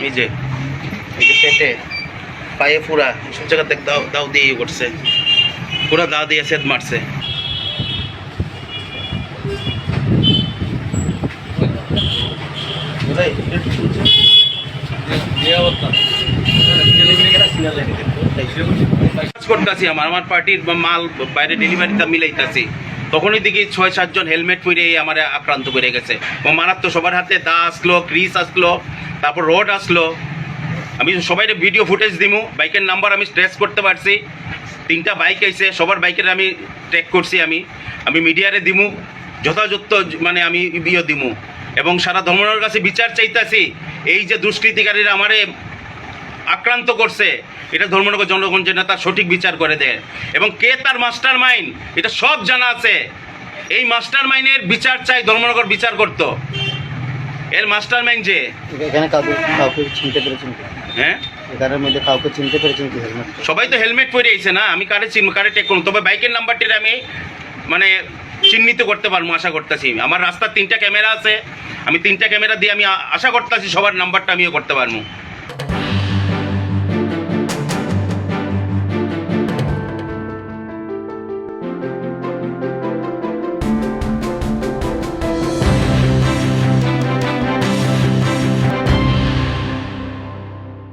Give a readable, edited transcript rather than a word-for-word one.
এই যে পেটে পায়ে পুরা সব জায়গাতে দাও দাও দিয়ে ইয়ে করছে, পুরা দাও দিয়ে সেদ মারছে। করতেছি আমার পার্টির মাল বাইরে ডেলিভারিটা মিলাইতেছি, তখনই দেখি ৬-৭ জন হেলমেট পরে আমার আক্রান্ত করে গেছে। মারাত্মক সবার হাতে দা আসলো, ক্রিস আসলো, তারপর রড আসলো। আমি সবাই ভিডিও ফুটেজ দিমু, বাইকের নাম্বার আমি ট্রেস করতে পারছি। 3টা বাইক আইছে, সবার বাইকের আমি ট্র্যাক করছি। আমি মিডিয়ারে দিমু, যথাযথ মানে আমি বিয়ে দিমু। এবং সারা ধর্মের কাছে বিচার চাইতেছি, এই যে দুষ্কৃতিকারীরা আমারে আক্রান্ত করছে, এটা ধর্মনগর জনগণ যেন তার সঠিক বিচার করে দেয়। এবং কে তার মাস্টার মাইন্ড এটা সব জানা আছে। এই মাস্টার মাইন্ডের বিচার চাই, ধর্মনগর বিচার করতো। এর মাস্টার মাইন্ড যে এখানে কাউকে চিনতে পেরেছেন? হ্যাঁ, এখানের মধ্যে কাউকে চিনতে পেরেছেন কি? হেলমেট সবাই তো হেলমেট পরে আইছে না, আমি কারে চিনব, কারে টেক করুন। তবে বাইকের নাম্বারটির আমি মানে চিহ্নিত করতে পারবো আশা করতেছি। আমার রাস্তার 3টা ক্যামেরা আছে, আমি 3টা ক্যামেরা দিয়ে আমি আশা করতেছি সবার নাম্বারটা আমিও করতে পারবো।